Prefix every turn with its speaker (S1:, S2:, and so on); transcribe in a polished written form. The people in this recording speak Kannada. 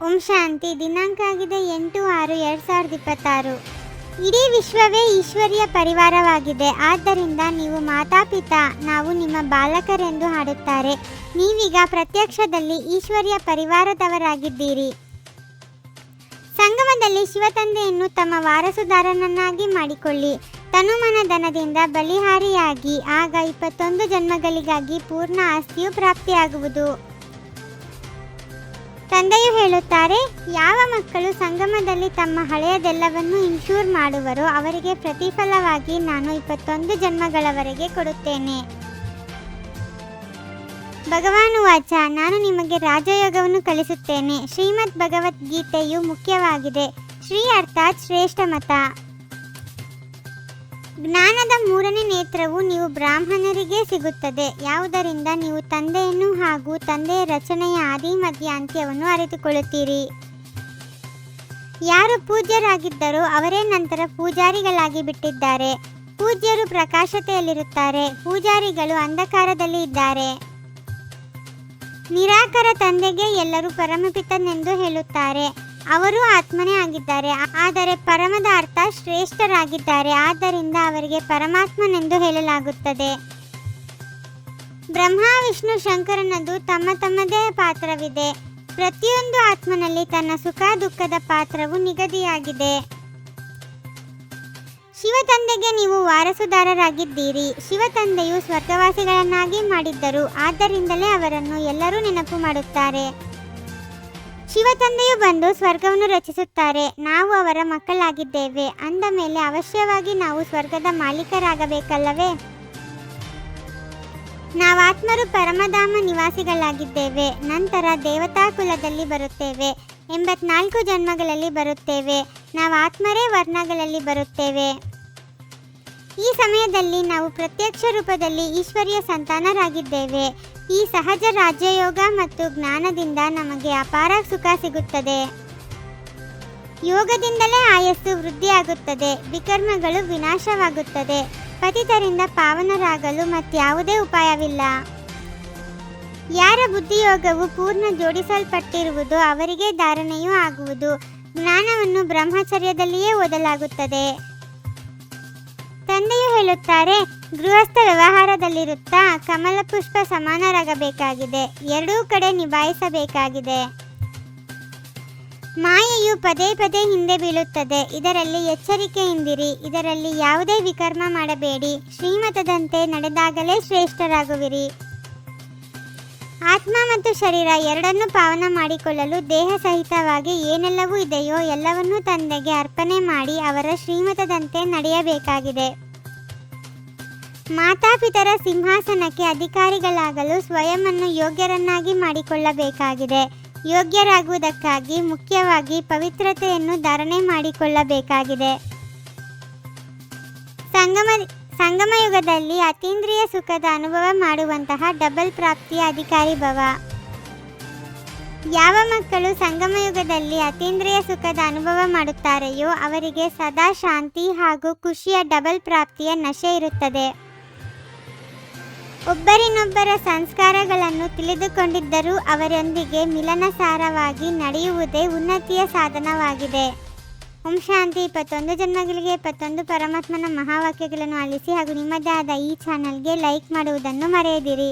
S1: ಓಂ ಶಾಂತಿ. ದಿನಾಂಕ ಆಗಿದೆ 8/6/2026. ಇಡೀ ವಿಶ್ವವೇ ಈಶ್ವರಿಯ ಪರಿವಾರವಾಗಿದೆ. ಆದ್ದರಿಂದ ನೀವು ಮಾತಾಪಿತಾ, ನಾವು ನಿಮ್ಮ ಬಾಲಕರೆಂದು ಹಾಡುತ್ತಾರೆ. ನೀವೀಗ ಪ್ರತ್ಯಕ್ಷದಲ್ಲಿ ಈಶ್ವರಿಯ ಪರಿವಾರದವರಾಗಿದ್ದೀರಿ. ಸಂಗಮದಲ್ಲಿ ಶಿವತಂದೆಯನ್ನು ತಮ್ಮ ವಾರಸುದಾರನನ್ನಾಗಿ ಮಾಡಿಕೊಳ್ಳಿ. ತನುಮನಧನದಿಂದ ಬಲಿಹಾರಿಯಾಗಿ, ಆಗ 21 ಜನ್ಮಗಳಿಗಾಗಿ ಪೂರ್ಣ ಆಸ್ತಿಯು ಪ್ರಾಪ್ತಿಯಾಗುವುದು. ತಂದೆಯು ಹೇಳುತ್ತಾರೆ, ಯಾವ ಮಕ್ಕಳು ಸಂಗಮದಲ್ಲಿ ತಮ್ಮ ಹಳೆಯದೆಲ್ಲವನ್ನು ಇನ್ಶೂರ್ ಮಾಡುವರೋ ಅವರಿಗೆ ಪ್ರತಿಫಲವಾಗಿ ನಾನು 21 ಜನ್ಮಗಳವರೆಗೆ ಕೊಡುತ್ತೇನೆ. ಭಗವಾನ್ ವಾಚ, ನಾನು ನಿಮಗೆ ರಾಜಯೋಗವನ್ನು ಕಲಿಸುತ್ತೇನೆ. ಶ್ರೀಮದ್ ಭಗವದ್ಗೀತೆಯು ಮುಖ್ಯವಾಗಿದೆ. ಶ್ರೀ ಅರ್ಥಾತ್ ಶ್ರೇಷ್ಠ ಮತ. ಜ್ಞಾನದ 3ನೇ ನೇತ್ರವು ನೀವು ಬ್ರಾಹ್ಮಣರಿಗೆ ಸಿಗುತ್ತದೆ. ಯಾವುದರಿಂದ ನೀವು ತಂದೆಯನ್ನು ಹಾಗೂ ತಂದೆಯ ರಚನೆಯ ಆದಿ ಮಧ್ಯ ಅಂತ್ಯವನ್ನು ಅರಿತುಕೊಳ್ಳುತ್ತೀರಿ. ಯಾರು ಪೂಜ್ಯರಾಗಿದ್ದರೋ ಅವರೇ ನಂತರ ಪೂಜಾರಿಗಳಾಗಿ ಬಿಟ್ಟಿದ್ದಾರೆ. ಪೂಜ್ಯರು ಪ್ರಕಾಶತೆಯಲ್ಲಿರುತ್ತಾರೆ, ಪೂಜಾರಿಗಳು ಅಂಧಕಾರದಲ್ಲಿ ಇದ್ದಾರೆ. ನಿರಾಕಾರ ತಂದೆಗೆ ಎಲ್ಲರೂ ಪರಮಪಿತನೆಂದು ಹೇಳುತ್ತಾರೆ. ಅವರು ಆತ್ಮನೇ ಆಗಿದ್ದಾರೆ, ಆದರೆ ಪರಮದ ಅರ್ಥ ಶ್ರೇಷ್ಠರಾಗಿದ್ದಾರೆ. ಆದ್ದರಿಂದ ಅವರಿಗೆ ಪರಮಾತ್ಮನೆಂದು ಹೇಳಲಾಗುತ್ತದೆ. ಬ್ರಹ್ಮ, ವಿಷ್ಣು, ಶಂಕರನದು ತಮ್ಮದೇ ಪಾತ್ರವಿದೆ. ಪ್ರತಿಯೊಂದು ಆತ್ಮನಲ್ಲಿ ತನ್ನ ಸುಖ ದುಃಖದ ಪಾತ್ರವು ನಿಗದಿಯಾಗಿದೆ. ಶಿವತಂದೆಗೆ ನೀವು ವಾರಸುದಾರರಾಗಿದ್ದೀರಿ. ಶಿವತಂದೆಯು ಸ್ವರ್ಗವಾಸಿಗಳನ್ನಾಗಿ ಮಾಡಿದ್ದರು. ಆದ್ದರಿಂದಲೇ ಅವರನ್ನು ಎಲ್ಲರೂ ನೆನಪು ಮಾಡುತ್ತಾರೆ. ಶಿವತಂದೆಯು ಬಂದು ಸ್ವರ್ಗವನ್ನು ರಚಿಸುತ್ತಾರೆ. ನಾವು ಅವರ ಮಕ್ಕಳಾಗಿದ್ದೇವೆ ಅಂದ ಮೇಲೆ ಅವಶ್ಯವಾಗಿ ನಾವು ಸ್ವರ್ಗದ ಮಾಲೀಕರಾಗಬೇಕಲ್ಲವೇ? ನಾವಾತ್ಮರು ಪರಮಧಾಮ ನಿವಾಸಿಗಳಾಗಿದ್ದೇವೆ. ನಂತರ ದೇವತಾ ಕುಲದಲ್ಲಿ ಬರುತ್ತೇವೆ. 84 ಜನ್ಮಗಳಲ್ಲಿ ಬರುತ್ತೇವೆ. ನಾವಾತ್ಮರೇ ವರ್ಣಗಳಲ್ಲಿ ಬರುತ್ತೇವೆ. ಈ ಸಮಯದಲ್ಲಿ ನಾವು ಪ್ರತ್ಯಕ್ಷ ರೂಪದಲ್ಲಿ ಈಶ್ವರಿಯ ಸಂತಾನರಾಗಿದ್ದೇವೆ. ಈ ಸಹಜ ರಾಜ್ಯಯೋಗ ಮತ್ತು ಜ್ಞಾನದಿಂದ ನಮಗೆ ಅಪಾರ ಸುಖ ಸಿಗುತ್ತದೆ. ಯೋಗದಿಂದಲೇ ಆಯಸ್ಸು ವೃದ್ಧಿಯಾಗುತ್ತದೆ, ವಿಕರ್ಮಗಳು ವಿನಾಶವಾಗುತ್ತದೆ. ಪತಿತರಿಂದ ಪಾವನರಾಗಲು ಮತ್ಯಾವುದೇ ಉಪಾಯವಿಲ್ಲ. ಯಾರ ಬುದ್ಧಿಯೋಗವು ಪೂರ್ಣ ಜೋಡಿಸಲ್ಪಟ್ಟಿರುವುದೋ ಅವರಿಗೆ ಧಾರಣೆಯೂ ಆಗುವುದು. ಜ್ಞಾನವನ್ನು ಬ್ರಹ್ಮಚರ್ಯದಲ್ಲಿಯೇ ಓದಲಾಗುತ್ತದೆ. ತಂದೆಯು ಹೇಳುತ್ತಾರೆ, ಗೃಹಸ್ಥ ವ್ಯವಹಾರದಲ್ಲಿರುತ್ತಾ ಕಮಲ ಪುಷ್ಪ ಸಮಾನರಾಗಬೇಕಾಗಿದೆ. ಎರಡೂ ಕಡೆ ನಿಭಾಯಿಸಬೇಕಾಗಿದೆ. ಮಾಯೆಯು ಪದೇ ಪದೇ ಹಿಂದೆ ಬೀಳುತ್ತದೆ. ಇದರಲ್ಲಿ ಎಚ್ಚರಿಕೆಯಿಂದಿರಿ. ಇದರಲ್ಲಿ ಯಾವುದೇ ವಿಕರ್ಮ ಮಾಡಬೇಡಿ. ಶ್ರೀಮತದಂತೆ ನಡೆದಾಗಲೇ ಶ್ರೇಷ್ಠರಾಗುವಿರಿ. ಆತ್ಮ ಮತ್ತು ಶರೀರ ಎರಡನ್ನೂ ಪಾವನ ಮಾಡಿಕೊಳ್ಳಲು ದೇಹ ಸಹಿತವಾಗಿ ಏನೆಲ್ಲವೂ ಇದೆಯೋ ಎಲ್ಲವನ್ನೂ ತಂದೆಗೆ ಅರ್ಪಣೆ ಮಾಡಿ ಅವರ ಶ್ರೀಮತದಂತೆ ನಡೆಯಬೇಕಾಗಿದೆ. ಮಾತಾಪಿತರ ಸಿಂಹಾಸನಕ್ಕೆ ಅಧಿಕಾರಿಗಳಾಗಲು ಸ್ವಯಂವನ್ನು ಯೋಗ್ಯರನ್ನಾಗಿ ಮಾಡಿಕೊಳ್ಳಬೇಕಾಗಿದೆ. ಯೋಗ್ಯರಾಗುವುದಕ್ಕಾಗಿ ಮುಖ್ಯವಾಗಿ ಪವಿತ್ರತೆಯನ್ನು ಧಾರಣೆ ಮಾಡಿಕೊಳ್ಳಬೇಕಾಗಿದೆ. ಸಂಗಮಯುಗದಲ್ಲಿ ಅತೀಂದ್ರಿಯ ಸುಖದ ಅನುಭವ ಮಾಡುವಂತಹ ಡಬಲ್ ಪ್ರಾಪ್ತಿಯ ಅಧಿಕಾರಿ ಭವ. ಯಾವ ಮಕ್ಕಳು ಸಂಗಮಯುಗದಲ್ಲಿ ಅತೀಂದ್ರಿಯ ಸುಖದ ಅನುಭವ ಮಾಡುತ್ತಾರೆಯೋ ಅವರಿಗೆ ಸದಾ ಶಾಂತಿ ಹಾಗೂ ಖುಷಿಯ ಡಬಲ್ ಪ್ರಾಪ್ತಿಯ ನಶೆ ಇರುತ್ತದೆ. ಒಬ್ಬರಿನೊಬ್ಬರ ಸಂಸ್ಕಾರಗಳನ್ನು ತಿಳಿದುಕೊಂಡಿದ್ದರೂ ಅವರೊಂದಿಗೆ ಮಿಲನಸಾರವಾಗಿ ನಡೆಯುವುದೇ ಉನ್ನತಿಯ ಸಾಧನವಾಗಿದೆ. ಓಂ ಶಾಂತಿ. 21 ಜನ್ಮಗಳಿಗೆ 21 ಪರಮಾತ್ಮನ ಮಹಾವಾಕ್ಯಗಳನ್ನು ಆಲಿಸಿ ಹಾಗೂ ನಿಮ್ಮದೇ ಆದ ಈ ಚಾನಲ್ಗೆ ಲೈಕ್ ಮಾಡುವುದನ್ನು ಮರೆಯದಿರಿ.